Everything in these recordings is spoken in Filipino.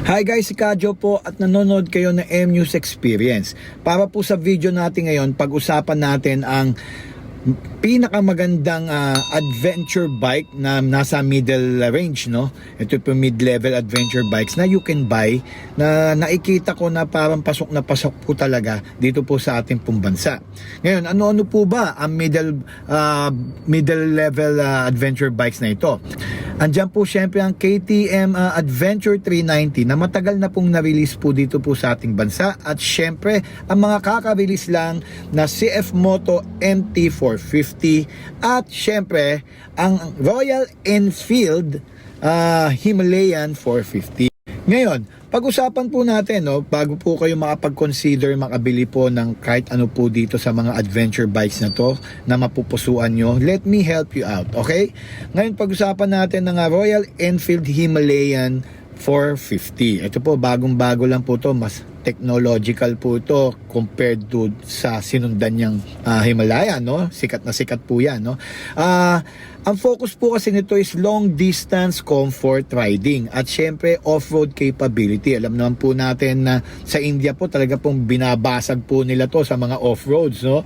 Hi guys, si Kadjo po at nanonood kayo ng M-News Experience. Para po sa video natin ngayon, pag-usapan natin ang pinakamagandang adventure bike na nasa middle range, no? Ito po mid-level adventure bikes na you can buy, na nakikita ko na parang pasok na pasok po talaga dito po sa ating pong bansa. Ngayon, ano-ano po ba ang middle level adventure bikes na ito? Andiyan po syempre ang KTM Adventure 390 na matagal na pong na-release po dito po sa ating bansa, at syempre ang mga kaka-release lang na CF Moto MT450, at syempre ang Royal Enfield Himalayan 450. Ngayon, pag-usapan po natin, no, bago po kayo makapag-consider makabili po ng kahit ano po dito sa mga adventure bikes na to na mapupusuan nyo, let me help you out, okay? Ngayon, pag-usapan natin ng Royal Enfield Himalayan 450. Ito po, bagong-bago lang po to, mas technological po ito compared to sa sinundan niyang Himalayan, no? Sikat na sikat po yan, no? Ang focus po kasi nito is long distance comfort riding at syempre off-road capability. Alam naman po natin na sa India po talaga pong binabasag po nila to sa mga off-roads, no?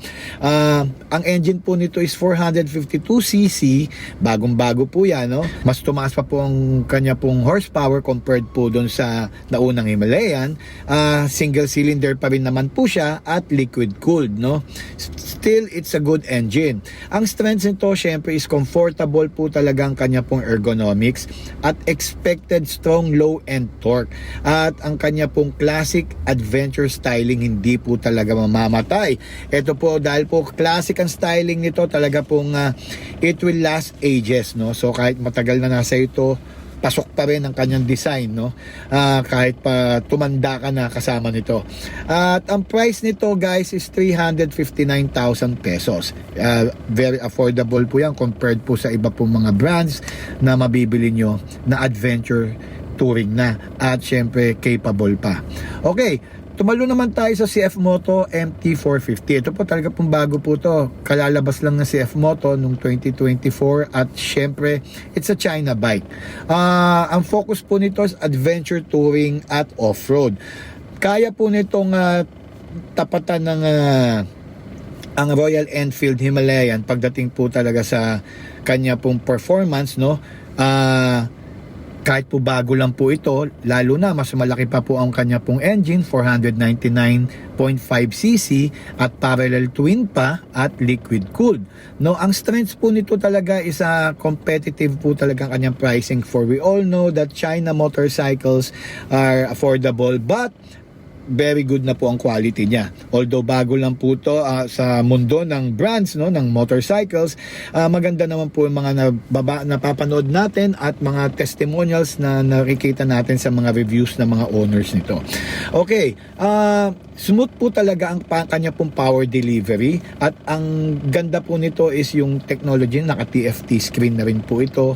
Ang engine po nito is 452cc, bagong-bago po yan, no? Mas tumaas pa po ang kanya pong horsepower compared po doon sa naunang Himalayan. Single cylinder pa rin naman po siya at liquid cooled, no? Still, it's a good engine. Ang strengths nito syempre is comfortable po talaga ang kanya pong ergonomics at expected strong low end torque. At ang kanya pong classic adventure styling hindi po talaga mamamatay. Ito po, dahil po classic ang styling nito, talaga pong it will last ages, no? So kahit matagal na nasa ito, pasok pa rin ang kanyang design, no? Kahit pa tumanda ka na kasama nito. At ang price nito, guys, is 359,000 pesos. Very affordable po yan compared po sa iba pong mga brands na mabibili nyo na adventure touring na at syempre capable pa. Okay, tumalo naman tayo sa CF Moto MT450. Ito po talaga pong bago po to. Kalalabas lang ng CF Moto noong 2024 at syempre, it's a China bike. Ang focus po nito is adventure touring at off-road. Kaya po nitong tapatan ng ang Royal Enfield Himalayan pagdating po talaga sa kanya pong performance, no? Kahit po bago lang po ito, lalo na mas malaki pa po ang kanya pong engine, 499.5cc at parallel twin pa at liquid cooled. No, ang strengths po nito talaga is competitive po talaga ang kanyang pricing, for we all know that China motorcycles are affordable but very good na po ang quality niya. Although bago lang po to sa mundo ng brands, no, ng motorcycles, maganda naman po yung mga napapanood natin at mga testimonials na nakikita natin sa mga reviews ng mga owners nito. Okay, smooth po talaga ang kanya pong power delivery at ang ganda po nito is yung technology, naka TFT screen na rin po ito.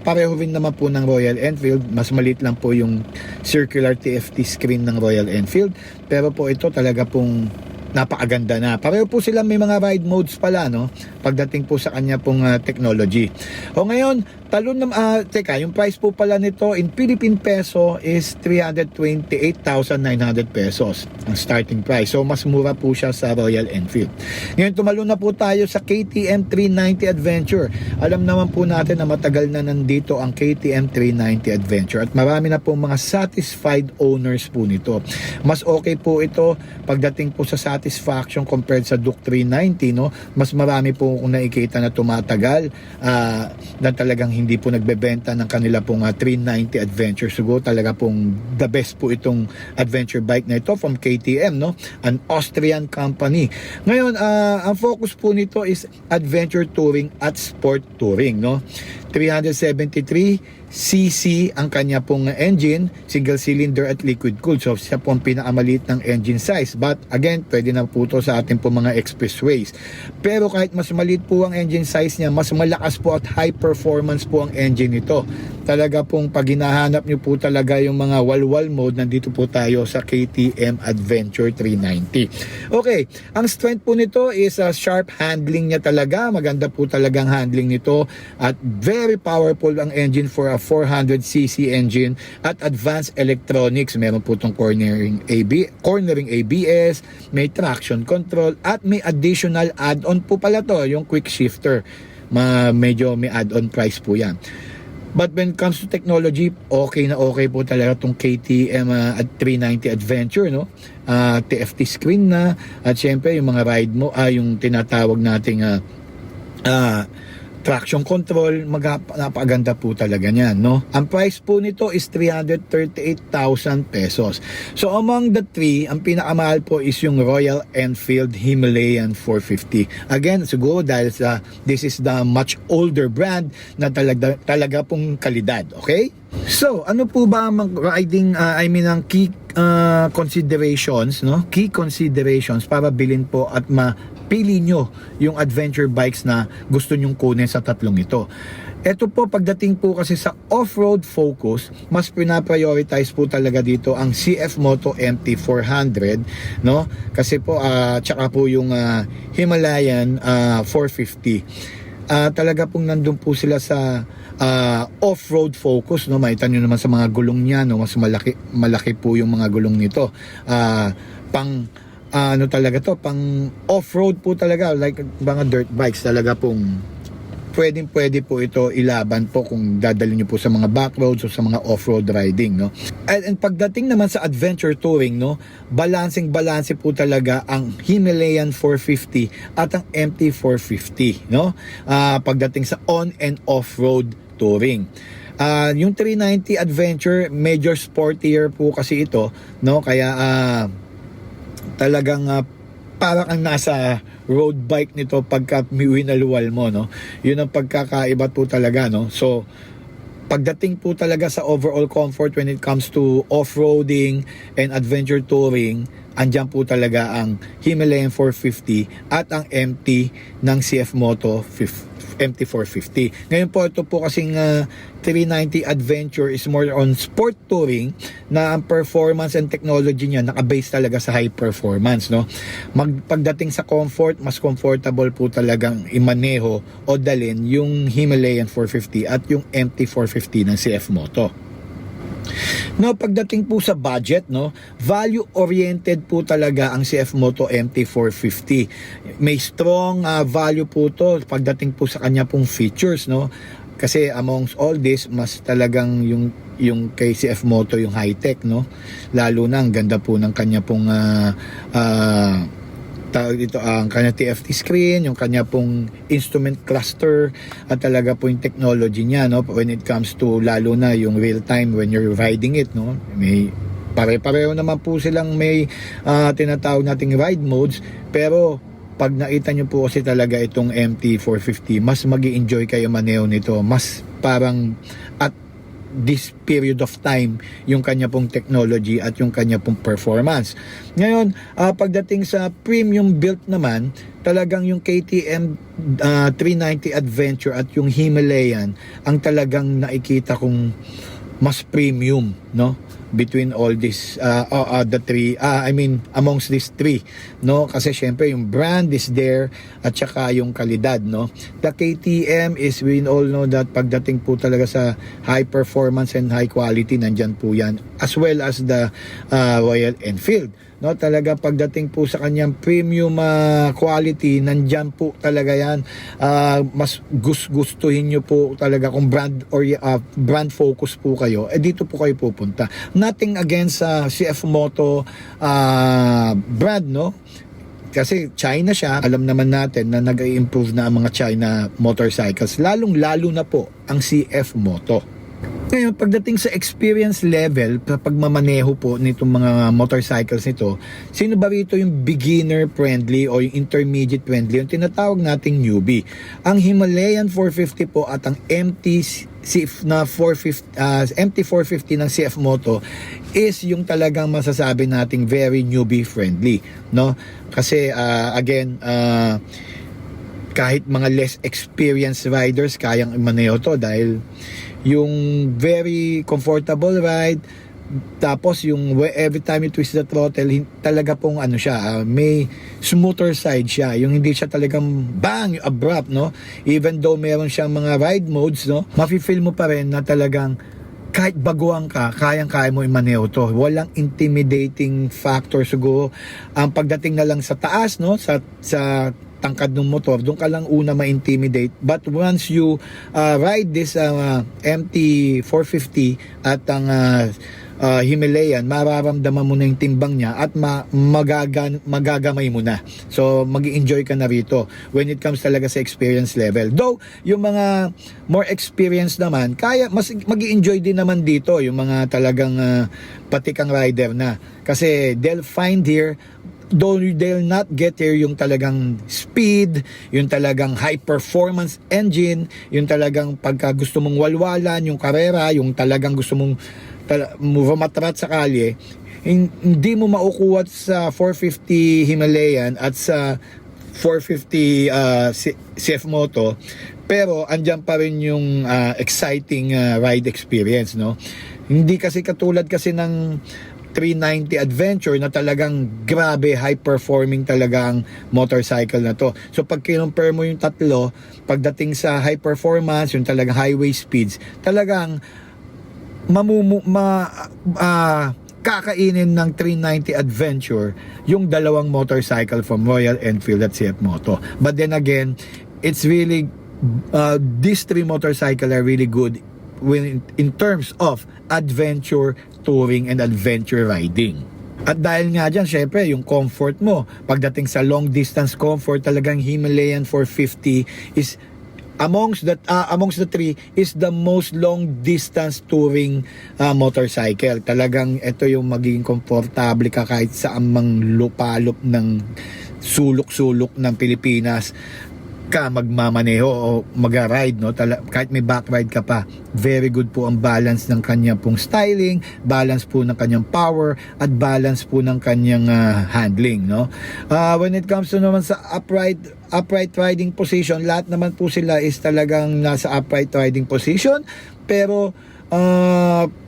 Pareho rin naman po ng Royal Enfield, mas maliit lang po yung circular TFT screen ng Royal Enfield, pero po ito talaga pong napakaganda na. Pareho po sila may mga ride modes pala, no? Pagdating po sa kanya pong technology. O ngayon, talon na, yung price po pala nito in Philippine peso is 328,900 pesos ang starting price. So mas mura po siya sa Royal Enfield. Ngayon, tumalon na po tayo sa KTM 390 Adventure. Alam naman po natin na matagal na nandito ang KTM 390 Adventure at marami na po mga satisfied owners po nito. Mas okay po ito pagdating po sa satisfaction compared sa Duke 390, no? Mas marami po kung nakikita na tumatagal na talagang hindi po nagbebenta ng kanila pong 390 Adventure. Siguro talaga pong the best po itong adventure bike na ito from KTM, no? An Austrian company. Ngayon, ang focus po nito is adventure touring at sport touring, no? 373cc ang kanya pong engine, single cylinder at liquid cooled. So siya po ang pinakamaliit ng engine size. But again, pwede na po ito sa ating po mga expressways. Pero kahit mas maliit po ang engine size niya, mas malakas po at high performance po ang engine nito. Talaga pong pag hinahanap nyo po talaga yung mga walwal mode, nandito po tayo sa KTM Adventure 390. Okay, ang strength po nito is sharp handling niya talaga. Maganda po talagang handling nito at very Very powerful ang engine for a 400cc engine at advanced electronics. Meron po itong cornering ABS, may traction control, at may additional add-on po pala to, yung quick shifter. Medyo may add-on price po yan. But when it comes to technology, okay na okay po talaga itong KTM at 390 Adventure, no? TFT screen na, at syempre yung mga ride mo, yung tinatawag nating traction control, napakaganda po talaga niyan, no? Ang price po nito is 338,000 pesos. So among the three, ang pinakamahal po is yung Royal Enfield Himalayan 450. Again, siguro dahil sa this is the much older brand na talaga pong kalidad, okay? So, ano po ba ang riding, ang key considerations, no? Key considerations para bilhin po at mapili nyo yung adventure bikes na gusto nyong kunin sa tatlong ito. Ito po, pagdating po kasi sa off-road focus, mas pinaprioritize po talaga dito ang CF Moto MT400, no? Kasi po, tsaka po yung Himalayan 450. Talaga pong nandun po sila sa off-road focus, no? Makita nyo naman sa mga gulong niya, no? Mas malaki po yung mga gulong nito. Ano talaga to, pang off-road po talaga, like mga dirt bikes talaga pong pwede po ito ilaban po kung dadalhin nyo po sa mga backroads o sa mga off-road riding, no? And pagdating naman sa adventure touring, no, balance po talaga ang Himalayan 450 at ang MT450, no? Pagdating sa on and off-road touring. Yung 390 Adventure, major sportier po kasi ito, no? Kaya talagang parang ang nasa road bike nito pagka winaluwal mo, no? Yun ang pagkakaiba po talaga, no? So pagdating po talaga sa overall comfort when it comes to off-roading and adventure touring, andyan po talaga ang Himalayan 450 at ang MT ng CF Moto MT450. Ngayon po, ito po kasing 390 Adventure is more on sport touring, na ang performance and technology niya nakabase talaga sa high performance, no? Pagdating sa comfort, mas comfortable po talagang imaneho o dalin yung Himalayan 450 at yung MT450 ng CF Moto. No, pagdating po sa budget, no, value oriented po talaga ang CF Moto MT450. May strong value po to pagdating po sa kanya pong features, no. Kasi amongst all this, mas talagang yung kay CF Moto yung high tech, no. Lalo na ang ganda po ng kanya pong dito ang kanya TFT screen, yung kanya pong instrument cluster, at talaga po yung technology niya, no, when it comes to lalo na yung real time when you're riding it, no. May pare-pareho naman po silang may tinatawag nating ride modes, pero pag nakita nyo po kasi talaga itong MT450, mas magi-enjoy kayo maneho nito, mas parang at this period of time yung kanya pong technology at yung kanya pong performance. Ngayon, pagdating sa premium built naman, talagang yung KTM 390 Adventure at yung Himalayan ang talagang nakikita kong mas premium, no, between all this the three, amongst these three, no, kasi syempre yung brand is there at saka yung kalidad, no. The KTM is, we all know that pagdating po talaga sa high performance and high quality, nandyan po yan, as well as the Royal Enfield, no. Talaga pagdating po sa kanyang premium quality, nandyan po talaga yan. Mas gustuhin nyo po talaga kung brand or brand focus po kayo, dito po kayo pupunta. Nothing against CF Moto brand, no, kasi China siya. Alam naman natin na nag-improve na ang mga China motorcycles, lalong-lalo na po ang CF Moto. Ngayon, pagdating sa experience level, sa pagmamaneho po nitong mga motorcycles nito, sino ba rito yung beginner friendly o yung intermediate friendly, yung tinatawag nating newbie? Ang Himalayan 450 po at ang MT450 ng CF Moto is yung talagang masasabi nating very newbie friendly, no? Kasi again, kahit mga less experienced riders kayang imaneho to, dahil yung very comfortable ride, Tapos yung every time you twist the throttle, talaga pong ano siya, may smoother side siya. Yung hindi siya talagang bang, abrupt, no? Even though meron siyang mga ride modes, no? Mafe-feel mo pa rin na talagang kahit baguhan ka, kayang-kaya mo i-maneho to. Walang intimidating factor siguro. Ang pagdating na lang sa taas, no? Sa tangkad ng motor, doon ka lang una ma-intimidate. But once you ride this MT450 at ang Himalayan, mararamdaman mo na yung timbang niya at magagamay mo na. So, mag-enjoy ka na rito when it comes talaga sa experience level. Though, yung mga more experienced naman, kaya mag-enjoy din naman dito yung mga talagang patikang rider na. Kasi they'll find here, though they'll not get here yung talagang speed, yung talagang high performance engine, yung talagang pagka gusto mong walwalan, yung karera, yung talagang gusto mong matrat sa kalye, hindi mo makukuha sa 450 Himalayan at sa 450 CF Moto, pero andyan pa rin yung exciting ride experience, no? Hindi kasi katulad kasi ng 390 Adventure na talagang grabe, high performing talagang motorcycle na to. So pag kinumpare mo yung tatlo, pagdating sa high performance, yung talagang highway speeds, talagang kakainin ng 390 Adventure yung dalawang motorcycle from Royal Enfield at CF Moto. But then again, it's really these three motorcycle are really good in terms of adventure touring and adventure riding. At dahil nga dyan, syempre, yung comfort mo, pagdating sa long distance comfort, talagang Himalayan 450 is amongst the three is the most long distance touring motorcycle. Talagang ito yung magiging komportable ka kahit sa amang lupalop ng sulok-sulok ng Pilipinas ka magmamaneho o mag-ride, no? Kahit may back ride ka pa, very good po ang balance ng kanyang pong styling, balance po ng kanyang power, at balance po ng kanyang handling, no? When it comes to naman sa upright riding position, lahat naman po sila is talagang nasa upright riding position, pero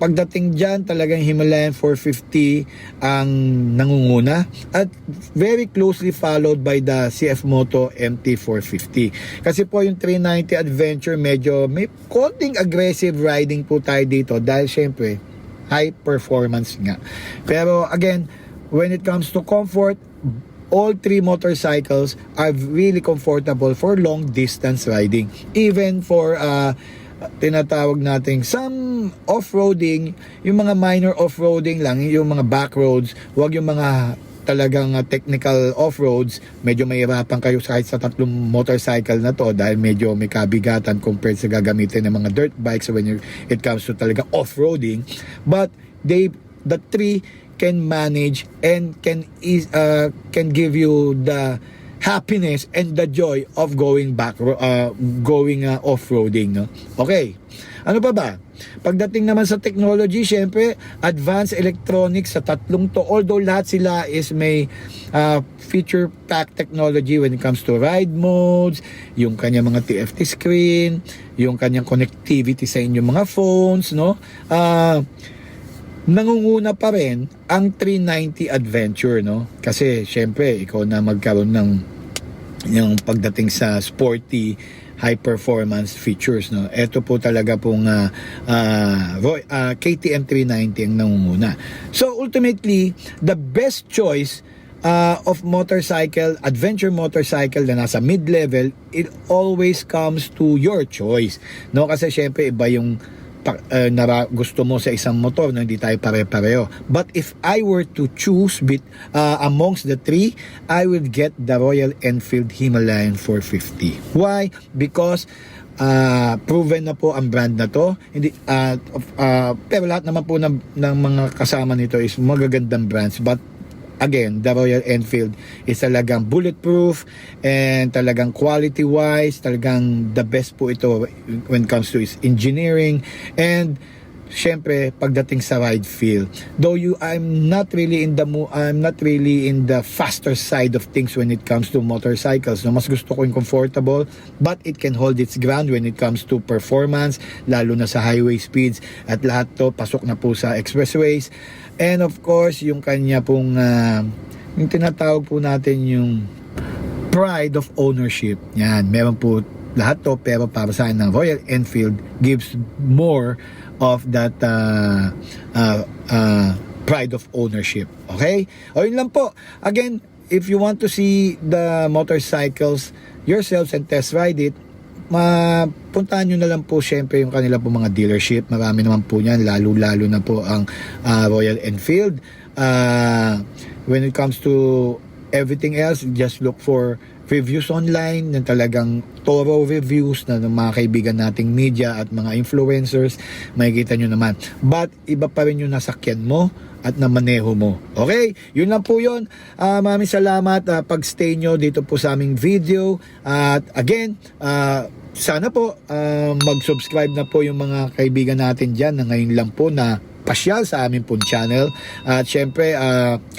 pagdating dyan, talagang Himalayan 450 ang nangunguna at very closely followed by the CF Moto MT450. Kasi po yung 390 Adventure, medyo may konting aggressive riding po tayo dito dahil syempre high performance nga. Pero again, when it comes to comfort, all three motorcycles are really comfortable for long distance riding. Even for tinatawag nating some off-roading, yung mga minor off-roading lang, yung mga back roads, wag yung mga talagang technical off-roads, medyo mahirapan kayo kahit sa tatlong motorcycle na to dahil medyo may kabigatan compared sa gagamitin ng mga dirt bikes when it comes to talaga off-roading. But the three can manage and can give you the happiness and the joy of going off-roading, no? Okay. Ano pa ba? Pagdating naman sa technology, syempre, advanced electronics sa tatlong to. Although lahat sila is may feature pack technology when it comes to ride modes, yung kanyang mga TFT screen, yung kanyang connectivity sa inyong mga phones, no? Nangunguna pa rin ang 390 Adventure, no? Kasi syempre, ikaw na magkaroon ng yung pagdating sa sporty high performance features, no? Ito po talaga pong KTM 390 ang nangunguna. So ultimately, the best choice of motorcycle, adventure motorcycle na nasa mid-level, it always comes to your choice, no? Kasi syempre iba yung gusto mo sa isang motor, no? Hindi tayo pare-pareho. But if I were to choose amongst the three, I would get the Royal Enfield Himalayan 450. Why? Because proven na po ang brand na to. Hindi pero lahat naman po ng mga kasama nito is magagandang brands, but again, the Royal Enfield is talagang bulletproof and talagang quality-wise, talagang the best po ito when it comes to its engineering. And syempre pagdating sa ride feel, though I'm not really in the faster side of things when it comes to motorcycles, no, mas gusto ko yung comfortable, but it can hold its ground when it comes to performance, lalo na sa highway speeds, at lahat to pasok na po sa expressways. And of course yung kanya pong yung tinatawag po natin yung pride of ownership, yan, meron po lahat to, pero para sa akin ng Royal Enfield gives more of that pride of ownership. Okay? O yun lang po. Again, if you want to see the motorcycles yourselves and test ride it, puntahan nyo na lang po syempre yung kanila po mga dealership. Marami naman po yan, lalo na po ang Royal Enfield. When it comes to everything else, just look for reviews online na talagang thorough reviews na ng mga kaibigan nating media at mga influencers, makikita nyo naman. But iba pa rin yung nasakyan mo at namaneho mo. Okay? Yun lang po yun. Maraming salamat pag-stay nyo dito po sa aming video. At again, sana po mag-subscribe na po yung mga kaibigan natin dyan na ngayon lang po na pasyal sa amin pong channel. At syempre,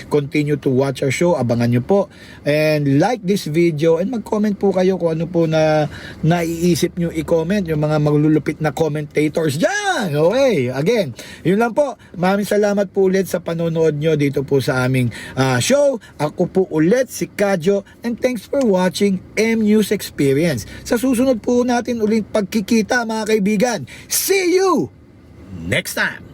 continue to watch our show. Abangan nyo po. And like this video and mag-comment po kayo kung ano po na naiisip nyo i-comment. Yung mga maglulupit na commentators dyan. Okay. Again, yun lang po. Maraming salamat po ulit sa panonood nyo dito po sa aming show. Ako po ulit si Kadyo and thanks for watching M-News Experience. Sa susunod po natin ulit pagkikita mga kaibigan. See you next time!